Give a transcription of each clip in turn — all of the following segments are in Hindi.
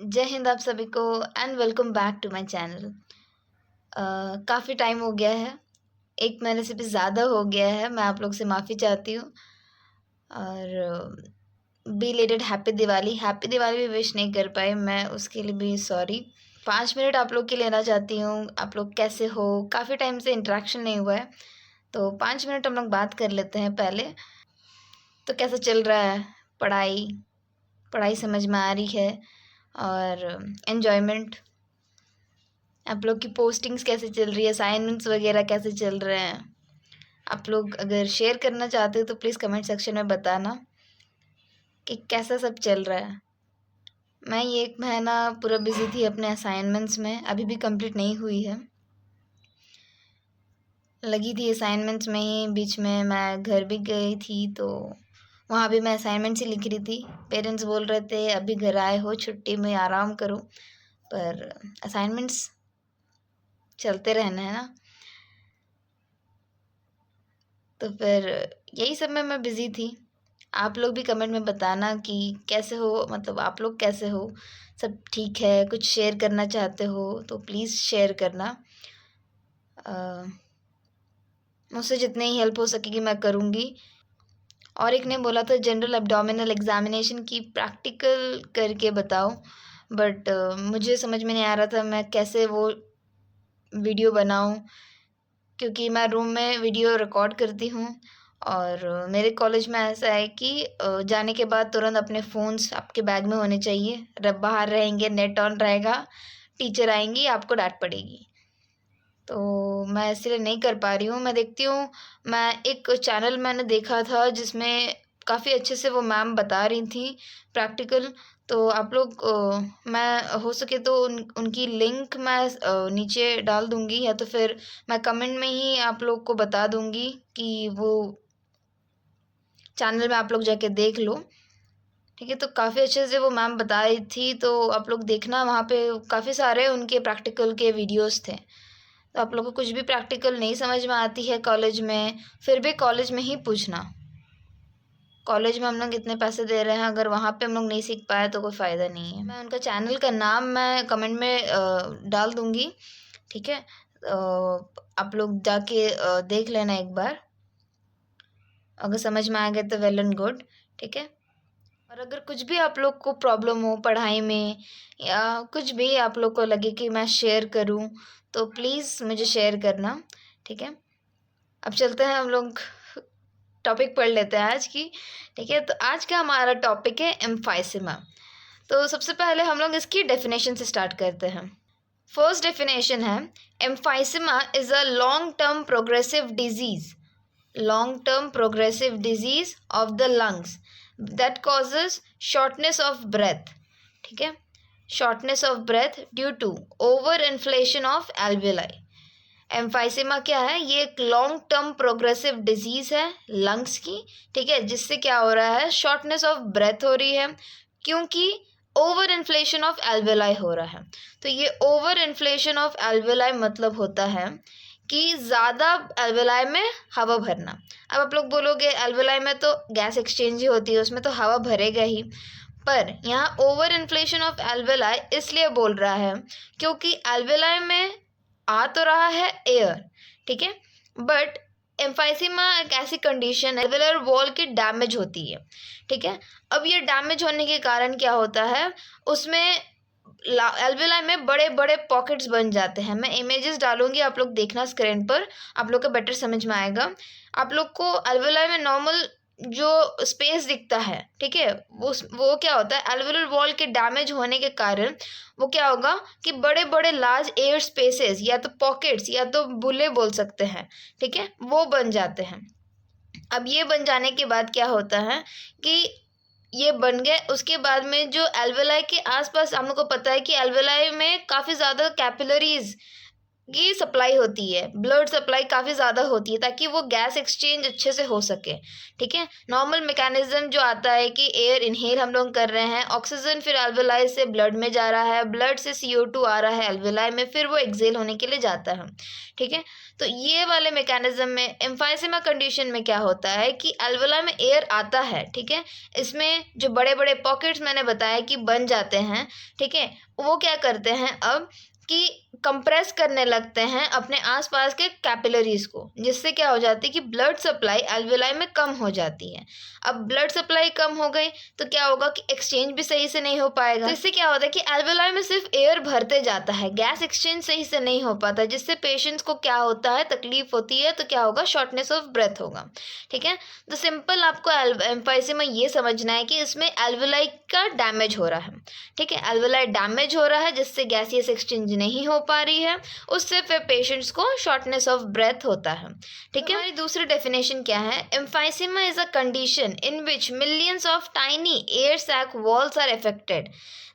जय हिंद आप सभी को and welcome back to my channel. काफ़ी टाइम हो गया है, 1 महीने से भी ज़्यादा हो गया है। मैं आप लोग से माफ़ी चाहती हूँ और बिलेटेड हैप्पी दिवाली भी विश नहीं कर पाई मैं, उसके लिए भी सॉरी। 5 मिनट आप लोग के लेना चाहती हूँ। आप लोग कैसे हो? काफ़ी टाइम से इंटरेक्शन नहीं हुआ है, तो 5 मिनट हम लोग बात कर लेते हैं पहले। तो कैसा चल रहा है पढ़ाई? पढ़ाई समझ में आ रही है? और एन्जॉयमेंट, आप लोग की पोस्टिंग्स कैसे चल रही है? असाइनमेंट्स वगैरह कैसे चल रहे हैं? आप लोग अगर शेयर करना चाहते हो तो प्लीज़ कमेंट सेक्शन में बताना कि कैसा सब चल रहा है। मैं ये 1 महीना पूरा बिज़ी थी अपने असाइनमेंट्स में, अभी भी कंप्लीट नहीं हुई है। लगी थी असाइनमेंट्स में ही, बीच में मैं घर भी गई थी तो वहाँ भी मैं असाइनमेंट्स ही लिख रही थी। पेरेंट्स बोल रहे थे अभी घर आए हो छुट्टी में आराम करो, पर असाइनमेंट्स चलते रहना है ना। तो फिर यही सब में मैं बिज़ी थी। आप लोग भी कमेंट में बताना कि कैसे हो, मतलब आप लोग कैसे हो? सब ठीक है? कुछ शेयर करना चाहते हो तो प्लीज़ शेयर करना। अ, मुझसे जितनी ही हेल्प हो सकेगी मैं करूँगी। और एक ने बोला था जनरल एब्डोमिनल एग्ज़ामिनेशन की प्रैक्टिकल करके बताओ, बट मुझे समझ में नहीं आ रहा था मैं कैसे वो वीडियो बनाऊँ, क्योंकि मैं रूम में वीडियो रिकॉर्ड करती हूँ और मेरे कॉलेज में ऐसा है कि जाने के बाद तुरंत अपने फ़ोन्स आपके बैग में होने चाहिए। रब बाहर रहेंगे, नेट ऑन रहेगा, टीचर आएँगी, आपको डाँट पड़ेगी। तो मैं इसलिए नहीं कर पा रही हूँ। मैं देखती हूँ, मैं एक चैनल मैंने देखा था जिसमें काफ़ी अच्छे से वो मैम बता रही थीं प्रैक्टिकल। तो आप लोग मैं हो सके तो उनकी लिंक मैं नीचे डाल दूँगी, या तो फिर मैं कमेंट में ही आप लोग को बता दूँगी कि वो चैनल में आप लोग जाके देख लो, ठीक है? तो काफ़ी अच्छे से वो मैम बता रही थी, तो आप लोग देखना, वहाँ पे काफ़ी सारे उनके प्रैक्टिकल के वीडियोज़ थे। तो आप लोग को कुछ भी प्रैक्टिकल नहीं समझ में आती है कॉलेज में, फिर भी कॉलेज में ही पूछना। कॉलेज में हम लोग इतने पैसे दे रहे हैं, अगर वहाँ पे हम लोग नहीं सीख पाए तो कोई फ़ायदा नहीं है। मैं उनका चैनल का नाम मैं कमेंट में डाल दूँगी, ठीक है? आप लोग जाके देख लेना एक बार। अगर समझ में आ गया तो वेल एंड गुड, ठीक है? और अगर कुछ भी आप लोग को प्रॉब्लम हो पढ़ाई में, या कुछ भी आप लोग को लगे कि मैं शेयर करूं, तो प्लीज़ मुझे शेयर करना, ठीक है? अब चलते हैं हम लोग, टॉपिक पढ़ लेते हैं आज की, ठीक है? तो आज का हमारा टॉपिक है एम्फाइसेमा। तो सबसे पहले हम लोग इसकी डेफिनेशन से स्टार्ट करते हैं। फर्स्ट डेफिनेशन है, emphysema is a long term progressive disease of the lungs that causes shortness of breath, ठीक है? Shortness of breath due to over inflation of alveoli. Emphysema क्या है? ये एक लॉन्ग टर्म प्रोग्रेसिव डिजीज है लंग्स की, ठीक है? जिससे क्या हो रहा है, शॉर्टनेस ऑफ ब्रेथ हो रही है, क्योंकि ओवर इन्फ्लेशन ऑफ एल्वेलाई हो रहा है। तो ये ओवर इन्फ्लेशन ऑफ एल्वेलाई मतलब होता है कि ज़्यादा एल्वेलाई में हवा भरना। अब आप लोग बोलोगे एल्वेलाई में तो गैस एक्सचेंज ही होती है, उसमें तो हवा भरेगा ही, पर यहाँ ओवर इन्फ्लेशन ऑफ एल्वेलाई इसलिए बोल रहा है क्योंकि एल्वेलाई में आ तो रहा है एयर, ठीक है? बट एम्फाइसीमा एक ऐसी कंडीशन है, एल्वेलर वॉल की डैमेज होती है, ठीक है? अब ये डैमेज होने के कारण क्या होता है, उसमें एल्वेलाई में बड़े बड़े पॉकेट्स बन जाते हैं। मैं इमेजेस डालूंगी, आप लोग देखना स्क्रीन पर, आप लोग को बेटर समझ में आएगा। आप लोग को एल्वेलाई में नॉर्मल जो स्पेस दिखता है, ठीक है, वो क्या होता है, एल्वेलर वॉल के डैमेज होने के कारण वो क्या होगा कि बड़े बड़े लार्ज एयर स्पेसेस, या तो पॉकेट्स या तो बुले बोल सकते हैं, ठीक है, वो बन जाते हैं। अब ये बन जाने के बाद क्या होता है कि ये बन गए, उसके बाद में जो एल्वेलाई के आसपास हम लोग को पता है कि एल्वेलाई में काफ़ी ज़्यादा कैपिलरीज की सप्लाई होती है, ब्लड सप्लाई काफ़ी ज़्यादा होती है ताकि वो गैस एक्सचेंज अच्छे से हो सके। ठीक है, नॉर्मल मैकेनिज्म जो आता है कि एयर इनहेल हम लोग कर रहे हैं, ऑक्सीजन फिर अल्वेलाई से ब्लड में जा रहा है, ब्लड से CO2 आ रहा है अल्वेलाई में, फिर वो एक्सेल होने के लिए जाता है। ठीक है, तो ये वाले मैकेनिज्म में एम्फाइसेमा कंडीशन में क्या होता है कि अल्वेलाई में एयर आता है। ठीक है, इसमें जो बड़े बड़े पॉकेट्स मैंने बताया कि बन जाते हैं। ठीक है, वो क्या करते हैं अब कि कंप्रेस करने लगते हैं अपने आसपास के कैपिलरीज को, जिससे क्या हो जाती है कि ब्लड सप्लाई अल्वेलाई में कम हो जाती है। अब ब्लड सप्लाई कम हो गई तो क्या होगा कि एक्सचेंज भी सही से नहीं हो पाएगा। तो इससे क्या होता है कि अल्वेलाई में सिर्फ एयर भरते जाता है, गैस एक्सचेंज सही से नहीं हो पाता, जिससे पेशेंट्स को क्या होता है, तकलीफ होती है। तो क्या होगा, शॉर्टनेस ऑफ ब्रेथ होगा। ठीक है, तो सिंपल आपको एम्फाइसेमा ये समझना है कि इसमें अल्वेलाई का डैमेज हो रहा है। ठीक है, अल्वेलाई डैमेज हो रहा है जिससे गैसियस एक्सचेंज नहीं हो पा रही है, उससे फिर पेशेंट्स को शॉर्टनेस ऑफ ब्रेथ होता है। ठीक है, हमारी दूसरी डेफिनेशन क्या है, emphysema is a condition in which millions of tiny air sac walls are affected.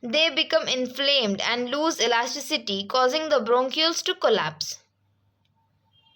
They become inflamed and lose elasticity, causing the bronchioles to collapse.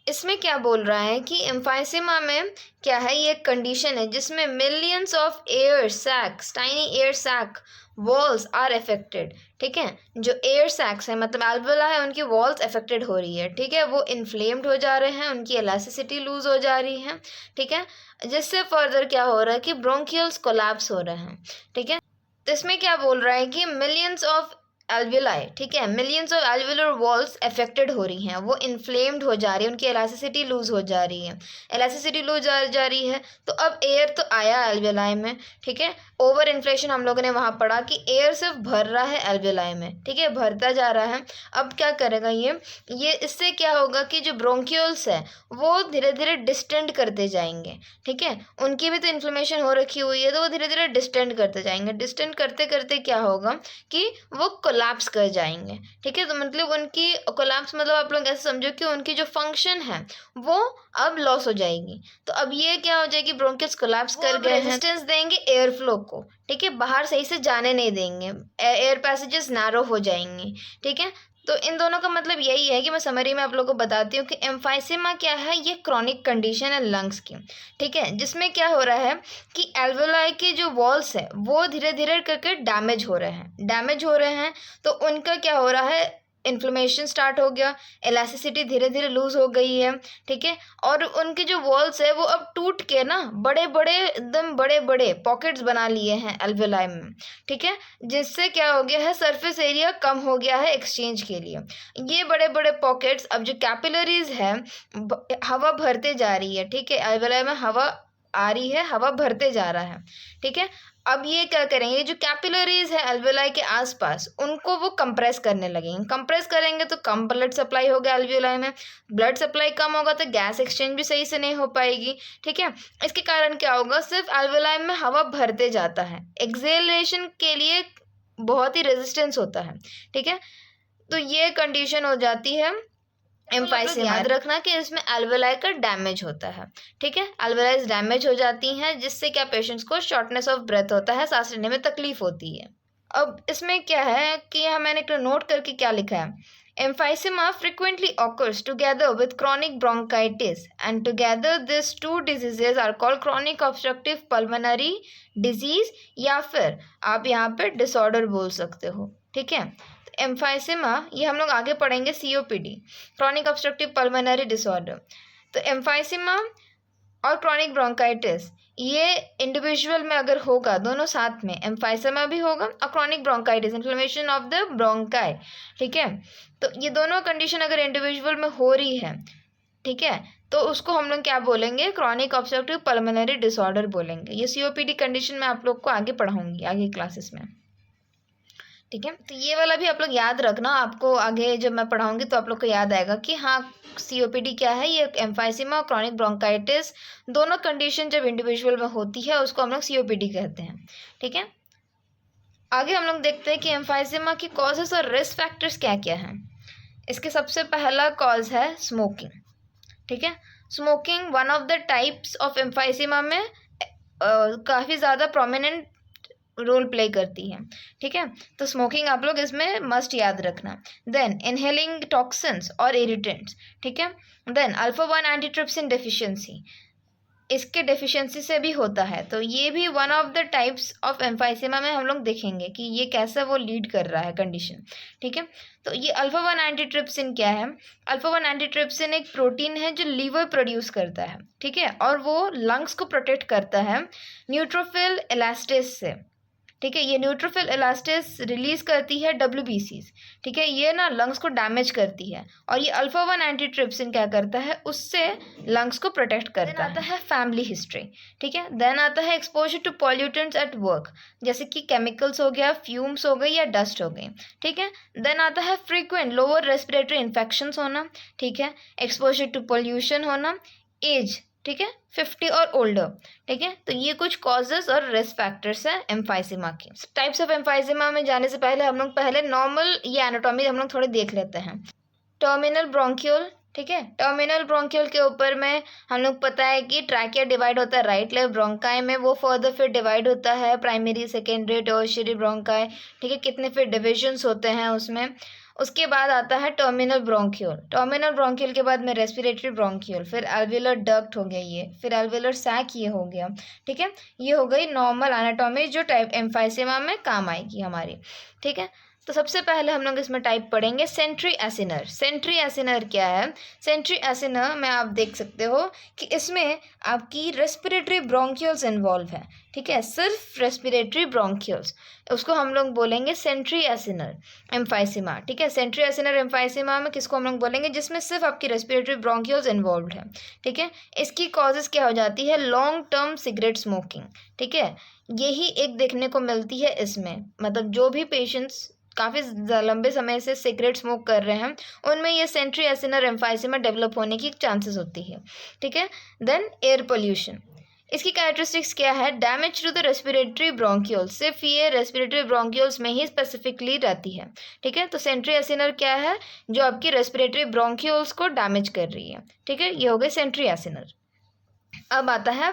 इसमें क्या बोल रहा है कि एम्फाइसेमा में क्या है, ये एक कंडीशन है जिसमें millions of air sacs, tiny air sac walls are affected. ठीक है, जो एयर सैक्स है मतलब अल्वेला है, उनकी वॉल्स अफेक्टेड हो रही है। ठीक है, वो इन्फ्लेम्ड हो जा रहे हैं, उनकी इलास्टिसिटी लूज हो जा रही है। ठीक है, जिससे फर्दर क्या हो रहा है कि ब्रोंकियल्स कोलैप्स हो रहे हैं। ठीक है, तो इसमें क्या बोल रहा है कि मिलियंस ऑफ एल्विलाई, ठीक है, millions of alveolar walls affected हो रही हैं, वो इन्फ्लेम्ड हो जा रही है, उनकी इलास्टिसिटी लूज हो जा रही है। इलास्टिसिटी लूज जा रही है तो अब एयर तो आया एल्विलाई में। ठीक है, ओवर इन्फ्लेशन हम लोगों ने वहाँ पढ़ा कि एयर सिर्फ भर रहा है एल्विलाई में। ठीक है, भरता जा रहा है। अब क्या करेगा ये इससे क्या होगा कि जो ब्रोंकियोल्स है वो धीरे धीरे डिस्टेंड करते जाएंगे। ठीक है, उनकी भी तो इन्फ्लेमेशन हो रखी हुई है, तो वो धीरे धीरे डिस्टेंड करते जाएंगे। डिस्टेंड करते करते क्या होगा कि वो कोलैप्स कर जाएंगे। ठीक है, तो मतलब उनकी कोलैप्स मतलब आप लोग ऐसे समझो कि उनकी जो फंक्शन है वो अब लॉस हो जाएगी। तो अब ये क्या हो जाएगी, ब्रोंकियल्स कोलैप्स कर गए हैं, रेजिस्टेंस देंगे एयर फ्लो को। ठीक है, बाहर सही से जाने नहीं देंगे, एयर पैसेजेस नैरो हो जाएंगी। ठीक है, तो इन दोनों का मतलब यही है कि मैं समरी में आप लोगों को बताती हूँ कि एम्फाइसेमा क्या है, ये क्रॉनिक कंडीशन है लंग्स की। ठीक है, जिसमें क्या हो रहा है कि एल्वेलाई के जो वॉल्स है वो धीरे धीरे करके डैमेज हो रहे हैं। तो उनका क्या हो रहा है, इन्फ्लेमेशन स्टार्ट हो गया, इलास्टिसिटी धीरे धीरे लूज हो गई है। ठीक है, और उनके जो वॉल्स है वो अब टूट के ना बड़े बड़े एकदम बड़े बड़े पॉकेट्स बना लिए हैं एल्वेलाई में। ठीक है, जिससे क्या हो गया है, सरफेस एरिया कम हो गया है एक्सचेंज के लिए। ये बड़े बड़े पॉकेट्स अब जो कैपिलरीज है हवा भरते जा रही है। ठीक है, एल्वेलाई में हवा आ रही है, हवा भरते जा रहा है। ठीक है, अब ये क्या करेंगे, जो कैपिलरीज है एल्वेलाई के आसपास उनको वो कंप्रेस करने लगेंगे। कंप्रेस करेंगे तो कम ब्लड सप्लाई होगा एल्वेलाई में, ब्लड सप्लाई कम होगा तो गैस एक्सचेंज भी सही से नहीं हो पाएगी। ठीक है, इसके कारण क्या होगा, सिर्फ एल्वेलाई में हवा भरते जाता है, एक्सेलेशन के लिए बहुत ही रेजिस्टेंस होता है। ठीक है, तो ये कंडीशन हो जाती है एम्फाइसेमा। याद रखना कि इसमें एल्वेलाई का डैमेज होता है। ठीक है, एल्वेलाइज डैमेज हो जाती हैं, जिससे क्या पेशेंट्स को शॉर्टनेस ऑफ ब्रेथ होता है, सांस लेने में तकलीफ होती है। अब इसमें क्या है कि यहाँ मैंने एक नोट करके क्या लिखा है, emphysema frequently occurs together with chronic bronchitis and together these two diseases are called chronic obstructive pulmonary disease या फिर आप यहाँ पे डिसऑर्डर बोल सकते हो। ठीक है, एम्फाइसेमा ये हम लोग आगे पढ़ेंगे, COPD chronic obstructive pulmonary disorder. तो एम्फाइसेमा और क्रॉनिक ब्रोंकाइटिस ये इंडिविजुअल में अगर होगा, दोनों साथ में, एम्फाइसेमा भी होगा और chronic bronchitis inflammation of the bronchi. ठीक है, तो ये दोनों कंडीशन अगर इंडिविजुअल में हो रही है, ठीक है, तो उसको हम लोग क्या बोलेंगे, क्रॉनिक ऑब्स्ट्रक्टिव पल्मोनरी डिसऑर्डर बोलेंगे। ये COPD कंडीशन मैं आप लोग को आगे पढ़ाऊंगी आगे क्लासेस में। ठीक है, तो ये वाला भी आप लोग याद रखना, आपको आगे जब मैं पढ़ाऊंगी तो आप लोग को याद आएगा कि हाँ COPD क्या है, ये एम्फाइसेमा और क्रॉनिक ब्रोंकाइटिस दोनों कंडीशन जब इंडिविजुअल में होती है उसको हम लोग COPD कहते हैं। ठीक है, आगे हम लोग देखते हैं कि एम्फाइसेमा की कॉजेस और रिस्क फैक्टर्स क्या क्या हैं। इसके सबसे पहला कॉज है स्मोकिंग। ठीक है, smoking one of the types of emphysema में काफ़ी ज़्यादा प्रोमिनेंट रोल प्ले करती है, ठीक है। तो स्मोकिंग आप लोग इसमें मस्ट याद रखना। देन इनहेलिंग टॉक्सिन्स और इरिटेंट्स, ठीक है। देन अल्फा 1 एंटीट्रिप्सिन डेफिशिएंसी, इसके डेफिशिएंसी से भी होता है, तो ये भी one of the types of emphysema में हम लोग देखेंगे कि ये कैसा वो लीड कर रहा है कंडीशन, ठीक है। तो ये अल्फा 1 एंटीट्रिप्सिन क्या है? अल्फा 1 एंटीट्रिप्सिन एक प्रोटीन है जो लीवर प्रोड्यूस करता है, ठीक है, और वो लंग्स को प्रोटेक्ट करता है न्यूट्रोफिल इलास्टेस से, ठीक है। ये न्यूट्रोफिल इलास्टेस रिलीज करती है WBCs, ठीक है। ये ना लंग्स को डैमेज करती है, और ये अल्फा 1 एंटीट्रिप्सिन क्या करता है, उससे लंग्स को प्रोटेक्ट करता है। आता है फैमिली हिस्ट्री, ठीक है। देन आता है exposure to pollutants at work, जैसे कि केमिकल्स हो गया, फ्यूम्स हो गए या डस्ट हो गई, ठीक है। देन आता है फ्रीक्वेंट लोअर रेस्पिरेटरी इन्फेक्शंस होना, ठीक है। एक्सपोजर टू पोल्यूशन होना, एज, ठीक है, 50 और ओल्डर, ठीक है। तो ये कुछ कॉजेज और रिस्क फैक्टर्स है एम्फाइसेमा के। टाइप्स ऑफ एम्फाइसेमा में जाने से पहले हम लोग पहले नॉर्मल ये एनाटॉमी हम लोग थोड़े देख लेते हैं। टर्मिनल ब्रोंकियल, ठीक है। टर्मिनल ब्रोंकियल के ऊपर में हम लोग पता है कि ट्रैकिया डिवाइड होता है राइट लेफ्ट ब्रोंकाई में, वो फर्दर फिर डिवाइड होता है प्राइमरी, सेकेंडरी, टर्शियरी ब्रोंकाई, ठीक है। कितने फिर डिविजन्स होते हैं उसमें। उसके बाद आता है टर्मिनल ब्रोंकियल। टर्मिनल ब्रोंकियल के बाद में रेस्पिरेटरी ब्रोंकियल, फिर एल्वियुलर डक्ट हो गया ये, फिर एल्वियुलर सैक ये हो गया, ठीक है। ये हो गई नॉर्मल एनाटॉमी जो टाइप एम्फाइसेमा में काम आएगी हमारी, ठीक है। तो सबसे पहले हम लोग इसमें टाइप पढ़ेंगे सेंट्री एसिनर। सेंट्री एसिनर क्या है? सेंट्री एसिनर में आप देख सकते हो कि इसमें आपकी रेस्पिरेटरी ब्रोंकियल्स इन्वॉल्व है, ठीक है, सिर्फ रेस्पिरेटरी ब्रोंकियल्स, उसको हम लोग बोलेंगे सेंट्री एसिनर एम्फाइसेमा, ठीक है। सेंट्री एसिनर एम्फाइसेमा में किसको हम लोग बोलेंगे? जिसमें सिर्फ आपकी रेस्पिरेटरी ब्रोंकियल्स इन्वॉल्व है, ठीक है। इसकी कॉजेज क्या हो जाती है? लॉन्ग टर्म सिगरेट स्मोकिंग, ठीक है। यही एक देखने को मिलती है इसमें, मतलब जो भी पेशेंट्स काफ़ी लंबे समय से सिगरेट स्मोक कर रहे हैं उनमें ये सेंट्री एसिनर एम्फाइसेमा डेवलप होने की चांसेस होती है, ठीक है। देन एयर पोल्यूशन, इसकी कैरेक्टरिस्टिक्स क्या है? Damage to the respiratory bronchials, सिर्फ ये रेस्पिरेटरी ब्रोंकियल्स में ही स्पेसिफिकली रहती है, ठीक है। तो सेंट्री एसिनर क्या है? जो आपकी रेस्पिरेटरी ब्रोंकियल्स को डैमेज कर रही है, ठीक है। ये हो गई सेंट्री एसिनर। अब आता है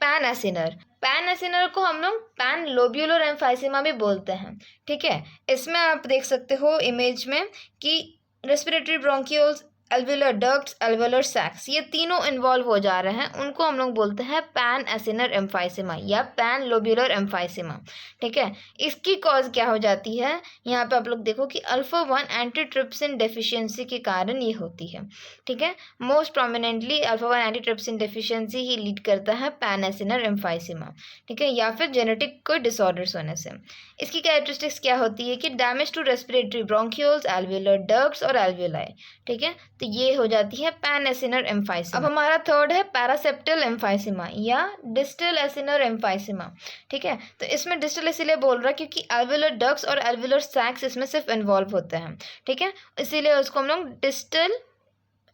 पैन एसिनर। पैन एसिनर को हम लोग पैन लोब्यूलर एम्फाइसेमा भी बोलते हैं, ठीक है। इसमें आप देख सकते हो इमेज में कि रेस्पिरेटरी ब्रोंकियल्स, एल्वियुलर डक्ट्स, एल्वियुलर सैक्स, ये तीनों इन्वॉल्व हो जा रहे हैं, उनको हम लोग बोलते हैं पैन एसिनर एम्फाइसेमा या पैन लोब्यूलर एम्फाइसेमा, ठीक है। इसकी कॉज क्या हो जाती है? यहाँ पे आप लोग देखो कि अल्फा 1 एंटीट्रिप्सिन डेफिशिएंसी के कारण ये होती है, ठीक है। Most prominently alpha 1 antitrypsin deficiency ही लीड करता है पैन एसिनर एम्फाइसेमा, ठीक है, या फिर जेनेटिक कोई डिसऑर्डर्स होने से। इसकी कैरेक्टरिस्टिक्स क्या होती है कि damage to respiratory bronchioles, alveolar ducts और एल्वियुलाई, ठीक है। तो ये हो जाती है पैन एसिनर एम्फाइसेमा। अब हमारा थर्ड है पैरासेप्टल एम्फाइसेमा या डिस्टल एसिनर एम्फाइसेमा, ठीक है। तो इसमें डिस्टल इसलिए बोल रहा है क्योंकि एल्वियुलर डक्ट्स और एल्वियुलर सैक्स इसमें सिर्फ इन्वॉल्व होते हैं, ठीक है, इसीलिए उसको हम लोग डिस्टल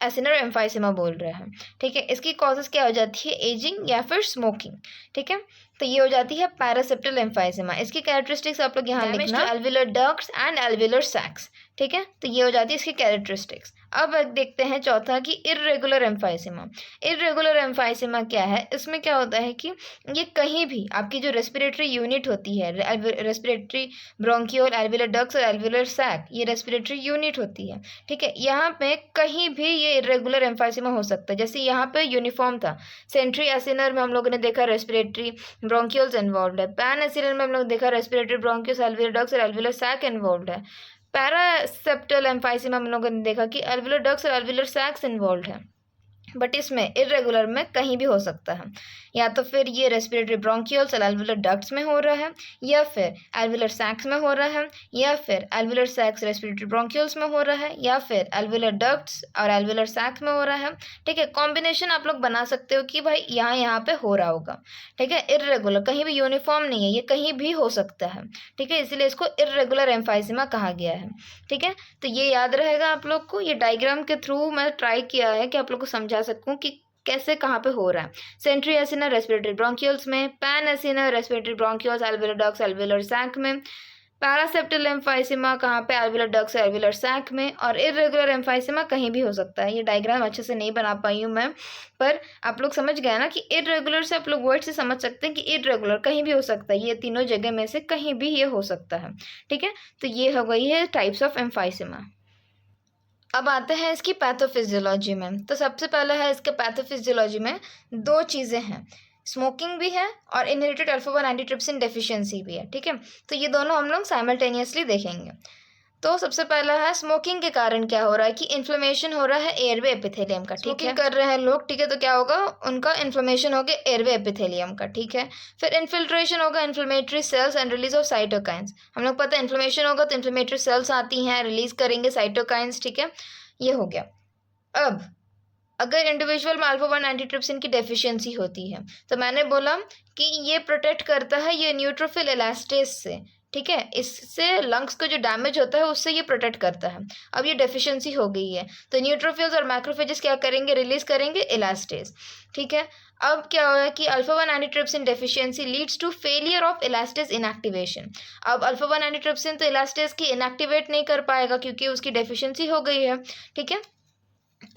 एसिनर एम्फाइसेमा बोल रहे हैं, ठीक है। इसकी कॉजेज क्या हो जाती है? एजिंग या फिर स्मोकिंग, ठीक है। तो ये हो जाती है पैरासेप्टल एम्फाइसेमा। इसकी कैरेक्टरिस्टिक्स आप लोग यहाँ लिखना, एल्वियुलर डक्ट्स एंड एल्वियुलर सैक्स, ठीक है। तो ये हो जाती है इसकी कैरेक्टरिस्टिक्स। अब देखते हैं चौथा कि इर्रेगुलर एम्फाइसेमा। इर्रेगुलर एम्फाइसेमा क्या है? इसमें क्या होता है कि ये कहीं भी आपकी जो रेस्पिरेटरी यूनिट होती है, रेस्पिरेटरी ब्रोंकियोल, एल्वियुलर डक्ट्स और एल्वियुलर सैक, ये रेस्पिरेटरी यूनिट होती है, ठीक है। यहाँ पे कहीं भी ये इर्रेगुलर एम्फाइसेमा हो सकता है। जैसे यहाँ पे यूनिफॉर्म था, सेंट्री एसिनर में हम लोगों ने देखा रेस्पिरेटरी ब्रोंकियल्स इन्वॉल्व है, पैन एसिनर में हम लोग देखा रेस्पिरेटरी ब्रोंकियल्स, एल्वियुलर डक्ट्स और एल्वियुलर सैक इन्वॉल्व है। पैरासेप्टल एम्फाइसेमा हम लोगों ने देखा कि एल्वियुलर डक्ट्स और एल्वियुलर सैक्स इन्वॉल्व है, बट इसमें इर्रेगुलर में कहीं भी हो सकता है। या तो फिर ये रेस्पिरेटरी ब्रोंकियल्स और एल्वियुलर डक्ट्स में हो रहा है, या फिर एल्वियुलर सैक्स में हो रहा है, या फिर एल्वियुलर सैक्स रेस्पिरेटरी ब्रोंकियल्स में हो रहा है, या फिर एल्वियुलर डक्ट्स और एल्वियुलर सैक्स में हो रहा है, ठीक है। कॉम्बिनेशन आप लोग बना सकते हो कि भाई यहाँ पे हो रहा होगा, ठीक है। इर्रेगुलर कहीं भी यूनिफॉर्म नहीं है, ये कहीं भी हो सकता है, ठीक है, इसलिए इसको इर्रेगुलर एम्फाइसेमा कहा गया है, ठीक है। तो ये याद रहेगा आप लोग को। ये डायग्राम के थ्रू मैं ट्राई किया है कि आप लोग को समझा सकूं कि कैसे कहाँ पे हो रहा है। सेंट्री एसिनर रेस्पिरेटरी ब्रोंकियल्स में, panacinar respiratory bronchioles, alveolar ducts, alveolar sac में, पैरासेप्टल एम्फाइसीमा कहाँ पे, एल्वियोलर डक्ट्स और एल्वियोलर सैक में, और इर्रेगुलर एम्फाइसीमा कहीं भी हो सकता है। ये डायग्राम अच्छे से नहीं बना पाई हूँ मैं, पर आप लोग समझ गए ना कि इर्रेगुलर से आप लोग वर्ड से समझ सकते हैं कि इर्रेगुलर कहीं भी हो सकता है, ये तीनों जगह में से कहीं भी ये हो सकता है। ठीक है, तो ये हो गई है टाइप्स ऑफ एम्फाइसीमा। अब आते हैं इसकी पैथोफिजियोलॉजी में। तो सबसे पहला है इसके पैथोफिजियोलॉजी में दो चीज़ें हैं, स्मोकिंग भी है और इनहेरिटेड अल्फा-1 एंटीट्रिप्सिन डेफिशिएंसी भी है। ठीक है, तो ये दोनों हम लोग साइमल्टेनियसली देखेंगे। तो सबसे पहला है स्मोकिंग के कारण क्या हो रहा है कि इन्फ्लेमेशन हो रहा है एयरवे एपिथेलियम का। ठीक है, कर रहे हैं लोग, ठीक है, तो क्या होगा, उनका इन्फ्लेमेशन हो गया एयरवे एपिथेलियम का। ठीक है, फिर इन्फिल्ट्रेशन होगा inflammatory cells and release of cytokines. हम लोग पता है इन्फ्लेमेशन होगा तो इन्फ्लेमेटरी सेल्स आती हैं, रिलीज करेंगे साइटोकाइंस। ठीक है, ये हो गया। अब अगर इंडिविजुअल में अल्फा-1 एंटीट्रिप्सिन की डेफिशिएंसी होती है तो मैंने बोला कि ये प्रोटेक्ट करता है ये न्यूट्रोफिल इलास्टेज से। ठीक है, इससे लंग्स को जो डैमेज होता है उससे ये प्रोटेक्ट करता है। अब ये डेफिशिएंसी हो गई है तो न्यूट्रोफिल्स और मैक्रोफेजेस क्या करेंगे, रिलीज करेंगे इलास्टेज। ठीक है, अब क्या होगा कि alpha one antitrypsin deficiency leads to failure of elastase inactivation. अब अल्फा-1 एंटीट्रिप्सिन तो इलास्टेज की इनएक्टिवेट नहीं कर पाएगा क्योंकि उसकी डेफिशिएंसी हो गई है। ठीक है,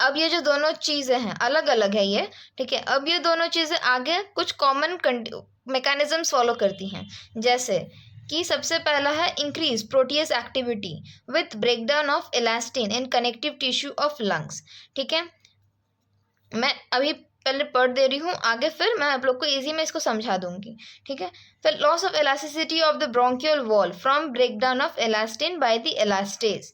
अब ये जो दोनों चीज़ें हैं अलग अलग है ये। ठीक है, अब ये दोनों चीज़ें आगे कुछ कॉमन मैकेनिज्म्स फॉलो करती हैं, जैसे कि सबसे पहला है increase protease activity with breakdown of elastin in connective tissue of lungs. ठीक है, मैं अभी पहले पढ़ दे रही हूँ, आगे फिर मैं आप लोग को इजी में इसको समझा दूंगी। ठीक है, फिर loss of elasticity of the bronchial wall from breakdown of elastin by the elastase,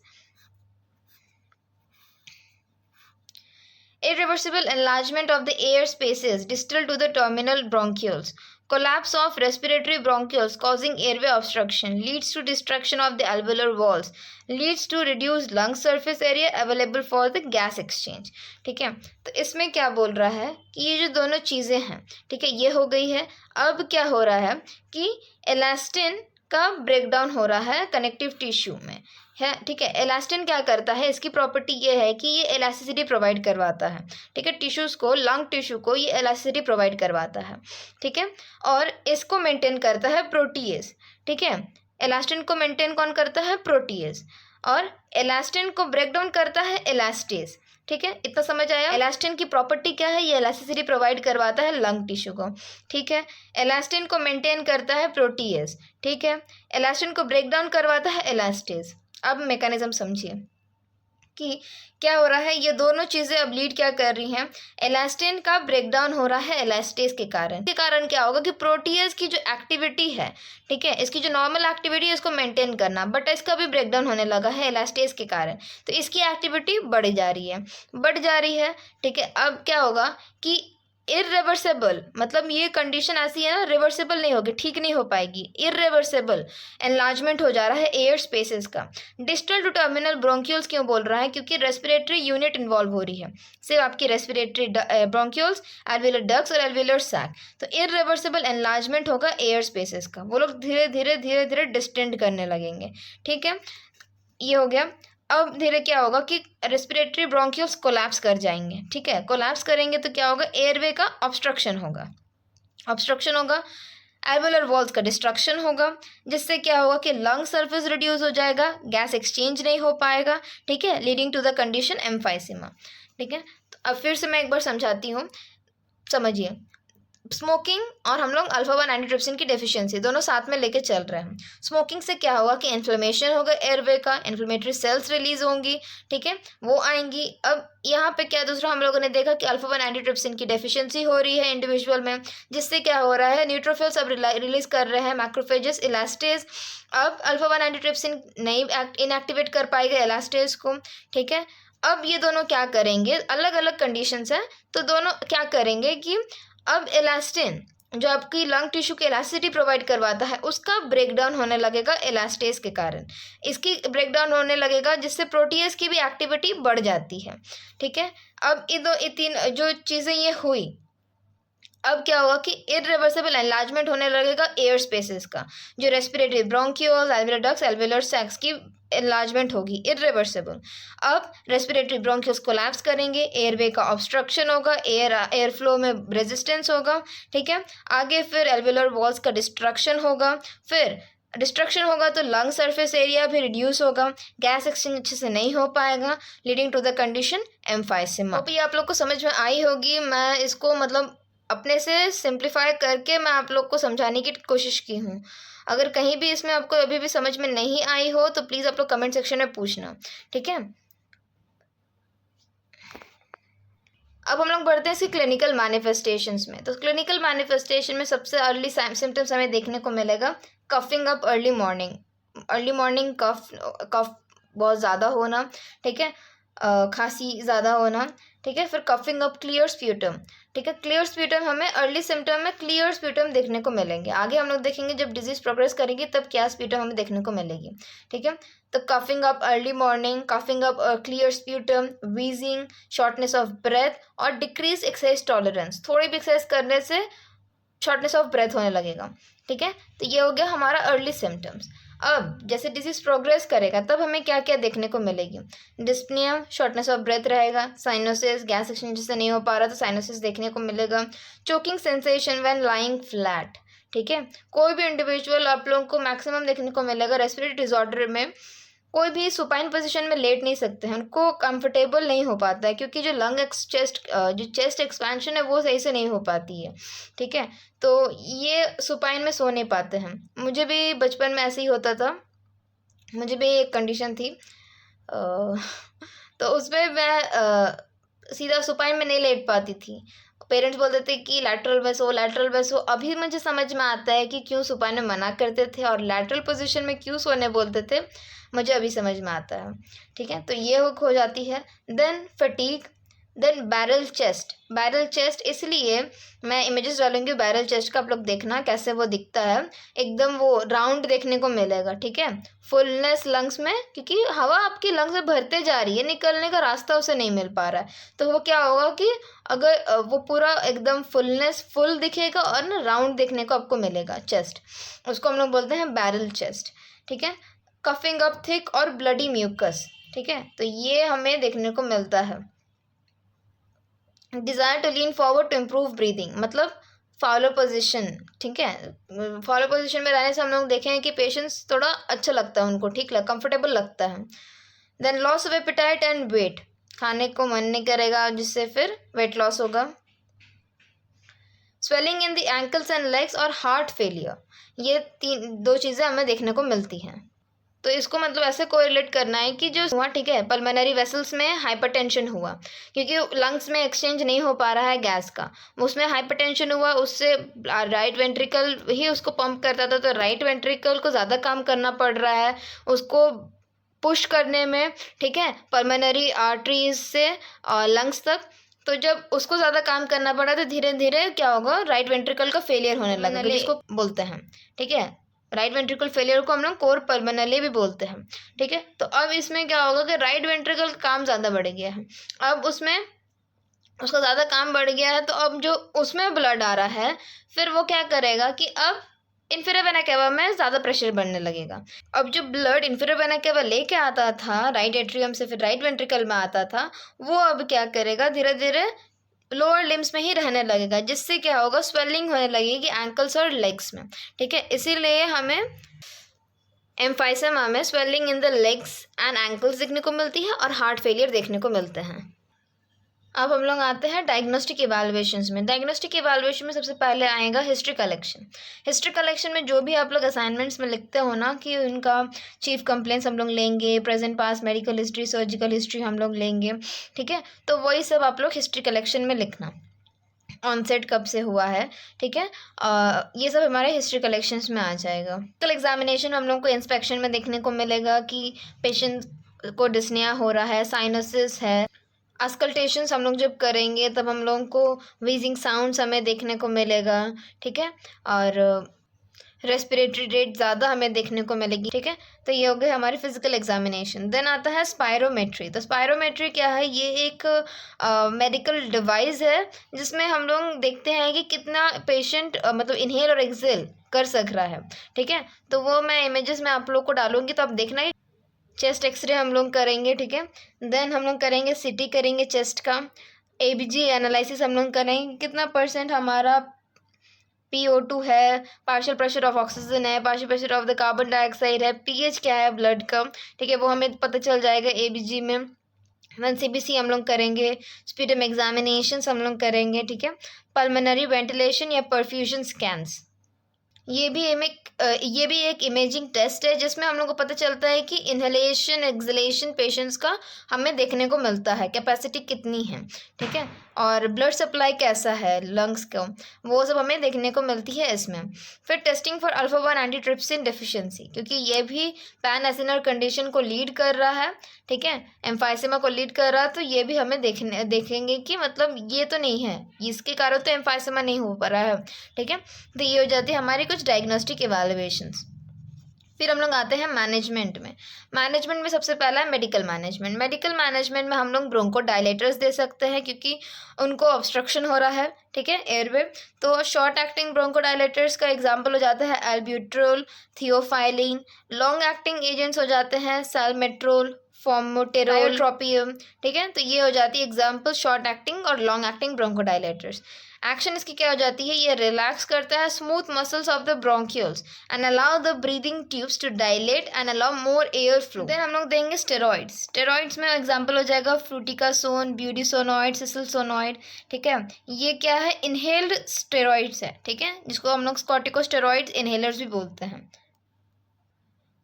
irreversible enlargement of the air spaces distal to the terminal bronchioles, collapse of respiratory bronchioles causing airway obstruction, leads to destruction of the alveolar walls, leads to reduced lung surface area available for the gas exchange। ठीक है, तो इसमें क्या बोल रहा है कि ये जो दोनों चीज़ें हैं, ठीक है, ये हो गई है। अब क्या हो रहा है कि इलास्टिन का ब्रेकडाउन हो रहा है कनेक्टिव टिश्यू में है। ठीक है, इलास्टिन क्या करता है, इसकी प्रॉपर्टी ये है कि ये इलास्टिसिटी प्रोवाइड करवाता है। ठीक है, टिश्यूज़ को, लंग टिश्यू को ये इलास्टिसिटी प्रोवाइड करवाता है। ठीक है, और इसको मेंटेन करता है प्रोटीएज। ठीक है, इलास्टिन को मेंटेन कौन करता है, प्रोटीएज, और इलास्टिन को ब्रेक डाउन करता है इलास्टेज। ठीक है, इतना समझ आया। इलास्टिन की प्रॉपर्टी क्या है, ये इलास्टिसिटी प्रोवाइड करवाता है लंग टिश्यू को। ठीक है, इलास्टिन को मेंटेन करता है प्रोटीएज। ठीक है, इलास्टिन को ब्रेक डाउन करवाता है इलास्टेज। अब मैकेनिज्म समझिए कि क्या हो रहा है, ये दोनों चीज़ें अब लीड क्या कर रही हैं, इलास्टिन का ब्रेकडाउन हो रहा है इलास्टेज के कारण। के कारण क्या होगा कि प्रोटीएज की जो एक्टिविटी है, ठीक है, इसकी जो नॉर्मल एक्टिविटी है इसको मेंटेन करना, बट इसका भी ब्रेकडाउन होने लगा है इलास्टेज के कारण, तो इसकी एक्टिविटी बढ़ जा रही है। ठीक है, अब क्या होगा कि इरिवर्सिबल, मतलब ये कंडीशन ऐसी है ना, रिवर्सिबल नहीं होगी, ठीक नहीं हो पाएगी, इरिवर्सिबल एनलार्जमेंट हो जा रहा है एयर स्पेसेस का। डिस्टल टू टर्मिनल ब्रोंक्यूल्स क्यों बोल रहा है, क्योंकि रेस्पिरेटरी यूनिट इन्वॉल्व हो रही है, सिर्फ आपकी रेस्पिरेटरी ब्रोंक्यूल्स, एल्वियोलर डक्ट्स और एल्वियोलर सैक। तो इरिवर्सिबल एनलार्जमेंट होगा एयर स्पेसेस का, वो लोग धीरे धीरे डिस्टेंड करने लगेंगे। ठीक है, ये हो गया। अब धीरे क्या होगा कि रेस्पिरेटरी ब्रोंक्यूल्स कोलैप्स कर जाएंगे। ठीक है, कोलैप्स करेंगे तो क्या होगा, एयरवे का ऑब्स्ट्रक्शन होगा, एल्वियोलर वॉल्स का डिस्ट्रक्शन होगा, जिससे क्या होगा कि लंग सरफेस रिड्यूस हो जाएगा, गैस एक्सचेंज नहीं हो पाएगा। ठीक है, leading to the condition emphysema. ठीक है, तो अब फिर से मैं एक बार समझाती हूँ, समझिए। स्मोकिंग और हम लोग अल्फा-1 एंटीट्रिप्सिन की डेफिशिएंसी दोनों साथ में लेके चल रहे हैं। स्मोकिंग से क्या होगा कि इन्फ्लेमेशन होगा एयरवे का, इन्फ्लेमेटरी सेल्स रिलीज होंगी। ठीक है, वो आएंगी। अब यहाँ पे क्या दूसरा हम लोगों ने देखा कि अल्फा-1 एंटीट्रिप्सिन की डेफिशिएंसी हो रही है इंडिविजुअल में, जिससे क्या हो रहा है, न्यूट्रोफिल्स अब रिलीज कर रहे हैं मैक्रोफेजेस इलास्टेज। अब अल्फा-1 एंटीट्रिप्सिन नहीं इनएक्टिवेट कर पाएगा इलास्टेज को। ठीक है, अब ये दोनों क्या करेंगे, अलग अलग कंडीशंस हैं, तो दोनों क्या करेंगे कि अब इलास्टिन जो आपकी लंग टिश्यू की इलास्टिसिटी प्रोवाइड करवाता है उसका ब्रेकडाउन होने लगेगा इलास्टेज के कारण, इसकी ब्रेकडाउन होने लगेगा, जिससे प्रोटीएज की भी एक्टिविटी बढ़ जाती है। ठीक है, अब ये तीन जो चीज़ें ये हुई, अब क्या होगा कि इरिवर्सिबल एनलार्जमेंट होने लगेगा एयर स्पेसेस का, जो respiratory bronchioles, alveolar ducts, alveolar sacs की एनलार्जमेंट होगी इरिवर्सिबल। अब रेस्पिरेटरी ब्रोंक्यूल्स कोलैप्स करेंगे, एयरवे का ऑब्स्ट्रक्शन होगा, एयर फ्लो में रेजिस्टेंस होगा। ठीक है, आगे फिर एल्वियोलर वॉल्स का डिस्ट्रक्शन होगा, फिर डिस्ट्रक्शन होगा तो लंग सरफेस एरिया भी रिड्यूस होगा, गैस एक्सचेंज अच्छे से नहीं हो पाएगा, leading to the condition emphysema. तो ये आप लोग को समझ में आई होगी। मैं इसको मतलब अपने से सिंप्लीफाई करके मैं आप लोग को समझाने की कोशिश की हूँ। अगर कहीं भी इसमें आपको अभी भी समझ में नहीं आई हो तो प्लीज़ आप लोग कमेंट सेक्शन में पूछना, ठीक है। अब हम लोग बढ़ते हैं इसकी क्लिनिकल मैनिफेस्टेशंस में। तो क्लिनिकल मैनिफेस्टेशन में सबसे अर्ली सिम्टम्स हमें देखने को मिलेगा कफिंग अप अर्ली मॉर्निंग कफ बहुत ज़्यादा होना, ठीक है, खांसी ज़्यादा होना, ठीक है। फिर कफिंग अप क्लियर स्प्यूटम, ठीक है। क्लियर स्प्यूटम हमें अर्ली सिम्टम में क्लियर स्प्यूटम देखने को मिलेंगे। आगे हम लोग देखेंगे जब डिजीज प्रोग्रेस करेगी तब क्या स्प्यूटम हमें देखने को मिलेगी, ठीक है। तो coughing up early morning, coughing up clear sputum, wheezing, shortness of breath और डिक्रीज एक्सरसाइज टॉलरेंस। थोड़ी भी एक्सरसाइज करने से शॉर्टनेस ऑफ ब्रेथ होने लगेगा, ठीक है। तो ये हो गया हमारा अर्ली सिम्टम्स। अब जैसे डिजीज प्रोग्रेस करेगा तब हमें क्या क्या देखने को मिलेगी, डिस्पनिया, शॉर्टनेस ऑफ ब्रेथ रहेगा, साइनोसिस, गैस एक्सचेंज से नहीं हो पा रहा तो साइनोसिस देखने को मिलेगा, choking sensation when lying flat, ठीक है। कोई भी इंडिविजुअल आप लोगों को मैक्सिमम देखने को मिलेगा रेस्पिरेटरी डिसऑर्डर में कोई भी सुपाइन पोजीशन में लेट नहीं सकते हैं, उनको कंफर्टेबल नहीं हो पाता है क्योंकि जो चेस्ट एक्सपेंशन है वो सही से नहीं हो पाती है, ठीक है। तो ये सुपाइन में सो नहीं पाते हैं। मुझे भी बचपन में ऐसे ही होता था, मुझे भी एक कंडीशन थी तो उसमें मैं सीधा सुपाइन में नहीं लेट पाती थी। पेरेंट्स बोलते थे कि लैटरल बसो। अभी मुझे समझ में आता है कि क्यों सुपाइन में मना करते थे और लैटरल पोजीशन में क्यों सोने बोलते थे, मुझे अभी समझ में आता है, ठीक है। तो ये हुक हो जाती है। Then fatigue, then barrel chest इसलिए मैं इमेजेस डालूंगी बैरल चेस्ट का, आप लोग देखना कैसे वो दिखता है, एकदम वो राउंड देखने को मिलेगा, ठीक है। फुलनेस लंग्स में, क्योंकि हवा आपकी लंग्स में भरते जा रही है, निकलने का रास्ता उसे नहीं मिल पा रहा है, तो वो क्या होगा कि अगर वो पूरा एकदम फुल दिखेगा और ना राउंड देखने को आपको मिलेगा चेस्ट, उसको हम लोग बोलते हैं बैरल चेस्ट, ठीक है। कफिंग अप थिक और ब्लडी म्यूकस, ठीक है। तो ये हमें देखने को मिलता है। Desire to lean forward to improve breathing, मतलब फॉलो पोजीशन, ठीक है। फॉलो पोजीशन में रहने से हम लोग देखें कि पेशेंट्स थोड़ा अच्छा लगता है उनको, ठीक है, कंफर्टेबल लगता है। Then loss of appetite and weight, खाने को मन नहीं करेगा जिससे फिर वेट लॉस होगा। Swelling in the ankles and legs और हार्ट फेलियर, ये दो चीज़ें हमें देखने को मिलती हैं। तो इसको मतलब ऐसे कोरिलेट करना है कि जो हुआ, ठीक है, पल्मोनरी वेसल्स में हाइपरटेंशन हुआ क्योंकि लंग्स में एक्सचेंज नहीं हो पा रहा है गैस का, उसमें हाइपरटेंशन हुआ, उससे राइट वेंट्रिकल ही उसको पंप करता था, तो राइट वेंट्रिकल को ज़्यादा काम करना पड़ रहा है उसको पुश करने में, ठीक है, पल्मोनरी आर्टरीज से लंग्स तक। तो जब उसको ज़्यादा काम करना पड़ा तो धीरे धीरे क्या होगा, राइट वेंट्रिकल का फेलियर होने लगा, जिसको बोलते हैं, ठीक है, राइट वेंट्रिकल फेलियर को हम लोग कोर पल्मोनली भी बोलते हैं, ठीक है। तो अब इसमें क्या होगा कि राइट वेंट्रिकल का काम ज़्यादा बढ़ गया है, अब उसमें उसका ज़्यादा काम बढ़ गया है, तो अब जो उसमें ब्लड आ रहा है फिर वो क्या करेगा कि अब इन्फीरियर वेना केवा में ज़्यादा प्रेशर बढ़ने लगेगा। अब जो ब्लड इन्फीरियर वेना केवा लेके आता था राइट एट्रियम से फिर राइट वेंट्रिकल में आता था, वो अब क्या करेगा, धीरे धीरे लोअर लिम्स में ही रहने लगेगा, जिससे क्या होगा, स्वेलिंग होने लगेगी एंकल्स और लेग्स में, ठीक है। इसीलिए हमें एम्फाइसेमा में swelling in the legs and ankles देखने को मिलती है और हार्ट फेलियर देखने को मिलते हैं। अब हम लोग आते हैं डायग्नोस्टिक इवैल्यूएशंस में। डायग्नोस्टिक इवैल्यूएशन में सबसे पहले आएगा हिस्ट्री कलेक्शन। हिस्ट्री कलेक्शन में जो भी आप लोग असाइनमेंट्स में लिखते हो ना कि उनका चीफ कंप्लेंट्स हम लोग लेंगे, प्रेजेंट पास मेडिकल हिस्ट्री, सर्जिकल हिस्ट्री हम लोग लेंगे, ठीक है। तो वही सब आप लोग हिस्ट्री कलेक्शन में लिखना, ऑनसेट कब से हुआ है, ठीक है, ये सब हमारे हिस्ट्री कलेक्शंस में आ जाएगा। कल एग्जामिनेशन हम लोग को इंस्पेक्शन में देखने को मिलेगा कि पेशेंट को डिस्निया हो रहा है, साइनोसिस है। अस्कल्टेशंस हम लोग जब करेंगे तब हम लोगों को वीजिंग साउंड्स हमें देखने को मिलेगा, ठीक है, और रेस्पिरेटरी रेट ज़्यादा हमें देखने को मिलेगी, ठीक है। तो ये हो गए हमारी फिजिकल एग्जामिनेशन। देन आता है स्पायरोमेट्री। तो स्पायरोमेट्री क्या है, ये एक मेडिकल डिवाइस है जिसमें हम लोग देखते हैं कि कितना पेशेंट मतलब इनहेल और एक्सेल कर सक रहा है, ठीक है। तो वो मैं इमेजेस में आप लोग को डालूंगी, तो आप देखना। चेस्ट एक्सरे हम लोग करेंगे, ठीक है। देन हम लोग करेंगे सीटी करेंगे चेस्ट का, एबीजी एनालिसिस हम लोग करेंगे, कितना % हमारा PO2 है, पार्शियल प्रेशर ऑफ ऑक्सीजन है, partial pressure of the carbon dioxide है, pH क्या है ब्लड का, ठीक है, वो हमें पता चल जाएगा ABG में। वन CBC हम लोग करेंगे, स्पीडम एग्जामिनेशंस हम लोग करेंगे, ठीक है, पल्मोनरी वेंटिलेशन या परफ्यूजन स्कैन्स। ये भी एक इमेजिंग टेस्ट है जिसमें हम लोग को पता चलता है कि इनहेलेशन एक्सहेलेशन पेशेंट्स का हमें देखने को मिलता है, कैपेसिटी कितनी है, ठीक है, और ब्लड सप्लाई कैसा है लंग्स को, वो सब हमें देखने को मिलती है इसमें। फिर testing for alpha 1 antitrypsin deficiency, क्योंकि ये भी पैन एसिनर कंडीशन को लीड कर रहा है, ठीक है, एम्फाइसेमा को लीड कर रहा है, तो ये भी हमें देखेंगे कि मतलब ये तो नहीं है, इसके कारण तो एम्फाइसेमा नहीं हो पा रहा है, ठीक है। तो ये हो जाती है हमारी कुछ डायग्नोस्टिक इवैल्यूएशंस। फिर हम लोग आते हैं मैनेजमेंट में सबसे पहला है मेडिकल मैनेजमेंट में हम लोग ब्रोंको डायलेटर्स दे सकते हैं क्योंकि उनको ऑब्स्ट्रक्शन हो रहा है, ठीक है, एयरवे। तो शॉर्ट एक्टिंग ब्रोंको डायलेटर्स का एग्जांपल हो जाता है एल्ब्यूट्रोल, थियोफाइलिन। लॉन्ग एक्टिंग एजेंट्स हो जाते हैं सैलमेट्रोल, फॉर्मोटेरोल, ट्रोपियम, ठीक है। तो ये हो जाती है एग्जांपल शॉर्ट एक्टिंग और लॉन्ग एक्टिंग ब्रोंकोडायलेटर्स। एक्शन इसकी क्या हो जाती है, ये रिलैक्स करता है smooth muscles of the bronchioles and allow the breathing tubes to dilate and allow more air flow. Then हम लोग देंगे स्टेरॉइड्स में एग्जांपल हो जाएगा फ्लूटिकासोन, ब्यूडिसोनॉइड, सिसलसोनॉइड, ठीक है। ये क्या है, इनहेल्ड स्टेरॉइड्स है, ठीक है, जिसको हम लोग कॉर्टिकोस्टेरॉइड्स इनहेलर्स भी बोलते हैं।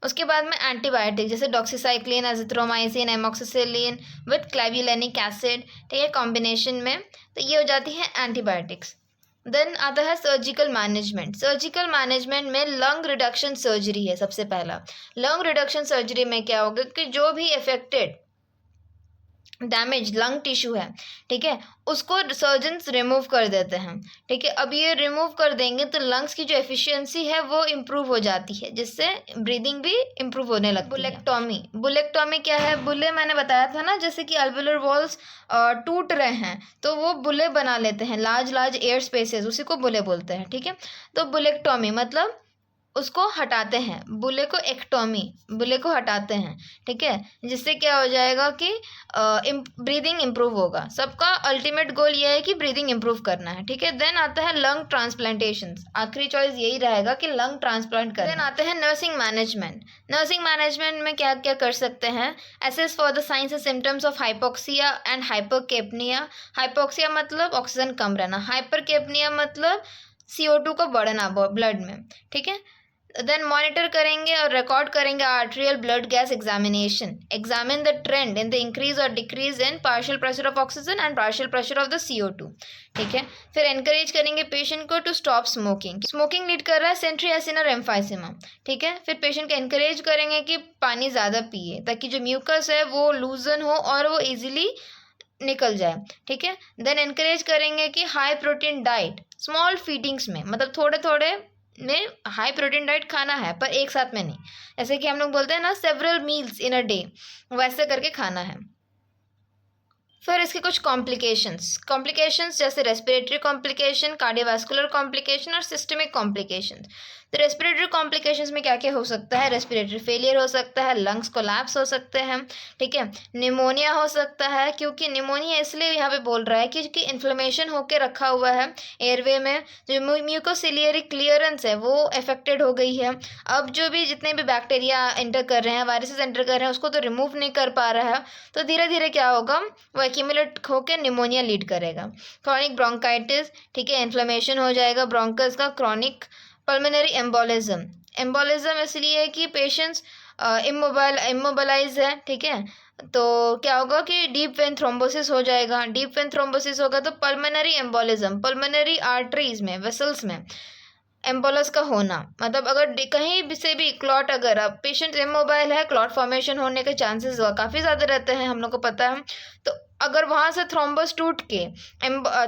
उसके बाद में एंटीबायोटिक जैसे doxycycline, azithromycin, amoxicillin with clavulanic acid, ठीक है, कॉम्बिनेशन में, तो ये हो जाती है एंटीबायोटिक्स। देन आता है सर्जिकल मैनेजमेंट में लंग रिडक्शन सर्जरी है सबसे पहला। लंग रिडक्शन सर्जरी में क्या होगा कि जो भी अफेक्टेड डैमेज लंग टिश्यू है, ठीक है, उसको सर्जन्स रिमूव कर देते हैं, ठीक है। अब ये रिमूव कर देंगे तो लंग्स की जो एफिशिएंसी है वो इम्प्रूव हो जाती है, जिससे ब्रीदिंग भी इम्प्रूव होने लगती है। बुलेक्टॉमी क्या है, बुले मैंने बताया था ना, जैसे कि अल्वेलर वॉल्स टूट रहे हैं तो वो बुले बना लेते हैं, लार्ज एयर स्पेसेस, उसी को बुले बोलते हैं, ठीक है। तो बुलेक्टॉमी मतलब उसको हटाते हैं, बुले को हटाते हैं, ठीक है, जिससे क्या हो जाएगा कि ब्रीदिंग इम्प्रूव होगा। सबका अल्टीमेट गोल ये है कि ब्रीदिंग इम्प्रूव करना है, ठीक है। देन आता है लंग ट्रांसप्लांटेशन, आखिरी चॉइस यही रहेगा कि लंग ट्रांसप्लांट करना। देन आते हैं नर्सिंग मैनेजमेंट में क्या क्या कर सकते हैं, assess for the signs and symptoms of hypoxia and hypercapnia. Hypoxia मतलब ऑक्सीजन कम रहना, हाइपरकेपनिया मतलब CO2 का बढ़ना ब्लड में, ठीक है। देन मॉनिटर करेंगे और रिकॉर्ड करेंगे arterial blood gas examine the trend in the increase और decrease in partial pressure of oxygen and partial pressure of the CO2, ठीक है। फिर एनकरेज करेंगे पेशेंट को टू स्टॉप स्मोकिंग लीड कर रहा है सेंट्री एसिनर एम्फाइसेमा, ठीक है। फिर पेशेंट को एनकरेज करेंगे कि पानी ज़्यादा पिए ताकि जो म्यूकस है वो लूजन हो और वो ईजिली निकल जाए, ठीक है। देन एनकरेज करेंगे कि high protein diet small feedings में, मतलब थोड़े थोड़े में हाई प्रोटीन डाइट खाना है पर एक साथ में नहीं, जैसे कि हम लोग बोलते हैं ना several meals in a day, वैसे करके खाना है। फिर इसके कुछ कॉम्प्लिकेशंस जैसे रेस्पिरेटरी कॉम्प्लिकेशन, कार्डियोवास्कुलर कॉम्प्लिकेशन और सिस्टमिक कॉम्प्लिकेशंस। तो रेस्पिरेटरी कॉम्प्लिकेशंस में क्या क्या हो सकता है, रेस्पिरेटरी फेलियर हो सकता है, लंग्स कोलैप्स हो सकते हैं, ठीक है, निमोनिया हो सकता है, क्योंकि निमोनिया इसलिए यहाँ पे बोल रहा है क्योंकि इन्फ्लेमेशन होकर रखा हुआ है एयरवे में, जो म्यूकोसिलियरी क्लियरेंस है वो अफेक्टेड हो गई है। अब जो भी जितने भी बैक्टीरिया एंटर कर रहे हैं, वायरसेस एंटर कर रहे हैं, उसको तो रिमूव नहीं कर पा रहा है, तो धीरे धीरे क्या होगा, वो एक्यूमुलेट होकर निमोनिया लीड करेगा। क्रॉनिक ब्रोंकाइटिस, ठीक है, इन्फ्लेमेशन हो जाएगा ब्रोंकस का। क्रॉनिक पल्मोनरी एम्बोलिज्म इसलिए है कि पेशेंट्स इमोबलाइज है, ठीक है, तो क्या होगा कि डीप वेन थ्रोम्बोसिस हो जाएगा। डीप वेन थ्रोम्बोसिस होगा तो पल्मोनरी एम्बोलिज्म, पल्मोनरी आर्टरीज में, वेसल्स में एम्बोलस का होना, मतलब अगर कहीं भी से भी क्लॉट, अगर अब पेशेंट इमोबाइल है, क्लॉट फॉर्मेशन होने के चांसेस काफ़ी ज़्यादा रहते हैं, हम लोग को पता है। तो अगर वहाँ से थ्रोम्बस टूट के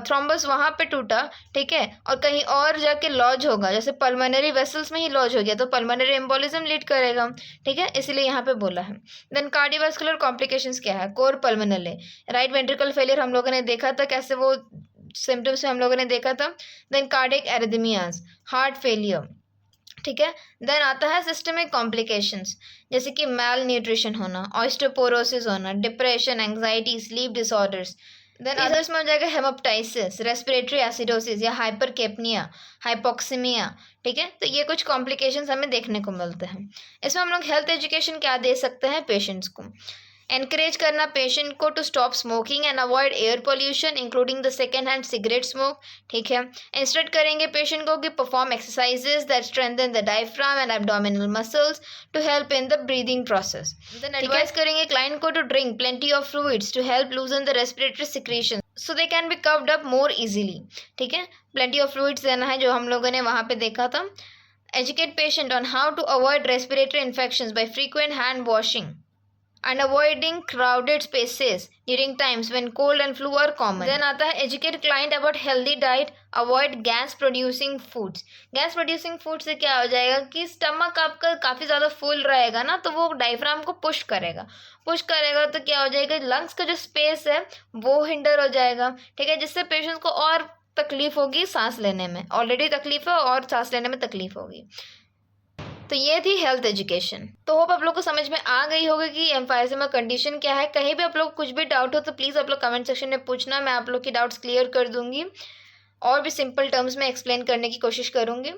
थ्रोम्बस वहाँ पे टूटा, ठीक है, और कहीं और जाके लॉज होगा, जैसे पल्मोनरी वेसल्स में ही लॉज हो गया, तो पल्मोनरी एम्बोलिज्म लीड करेगा, ठीक है, इसलिए यहाँ पे बोला है। देन कार्डियोवास्कुलर कॉम्प्लिकेशंस क्या है, कोर पल्मोनले, राइट वेंट्रिकल फेलियर हम लोगों ने देखा था कैसे वो सिम्टम्स में हम लोगों ने देखा था। Then cardiac arrhythmias, heart failure, ठीक है। देन आता है सिस्टमिक कॉम्प्लिकेशंस, जैसे कि मैल न्यूट्रिशन होना, ऑस्टियोपोरोसिस होना, depression, anxiety, sleep disorders, then others में हो जाएगा हेमोप्टाइसिस, रेस्पिरेटरी एसिडोसिस या हाइपरकेपनिया, हाइपोक्सीमिया। ठीक है, तो ये कुछ कॉम्प्लिकेशंस हमें देखने को मिलते हैं। इसमें हम लोग हेल्थ एजुकेशन क्या दे सकते हैं पेशेंट्स को? एनकरेज करना पेशेंट को to stop smoking and avoid air pollution including the second hand cigarette smoke. ठीक है, इंस्ट्रक्ट करेंगे पेशेंट को कि perform exercises that strengthen the diaphragm and abdominal muscles to help in the breathing process. Then advice करेंगे क्लाइंट को to drink plenty of fluids to help loosen the respiratory secretion so they can be coughed up more easily. ठीक है, प्लेंटी ऑफ फ्लूइड्स देना है जो हम लोगों ने वहाँ पे देखा था। Educate patient on how to avoid respiratory infections by frequent hand washing and avoiding crowded spaces during times when cold and flu are common. Then आता है educate client about healthy diet, avoid gas producing foods. gas producing food से क्या हो जाएगा कि स्टमक आपका काफ़ी ज़्यादा फुल रहेगा ना, तो वो डायफ्राम को पुश करेगा तो क्या हो जाएगा, लंग्स का जो स्पेस है वो हिंडर हो जाएगा। ठीक है, जिससे पेशेंट को और तकलीफ होगी सांस लेने में, ऑलरेडी तकलीफ है और सांस लेने में तकलीफ होगी। तो ये थी हेल्थ एजुकेशन। तो होप आप लोग को समझ में आ गई होगी कि एम्फाइजेमा कंडीशन क्या है। कहीं भी आप लोग कुछ भी डाउट हो तो प्लीज़ आप लोग कमेंट सेक्शन में पूछना, मैं आप लोग की डाउट्स क्लियर कर दूंगी और भी सिंपल टर्म्स में एक्सप्लेन करने की कोशिश करूंगी।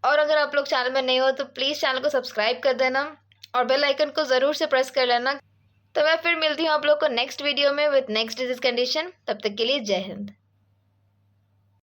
और अगर आप लोग चैनल में नहीं हो तो प्लीज़ चैनल को सब्सक्राइब कर देना और बेल आइकन को ज़रूर से प्रेस कर लेना। तो मैं फिर मिलती हूँ आप लोग को नेक्स्ट वीडियो में विद नेक्स्ट डिजीज कंडीशन। तब तक के लिए जय हिंद।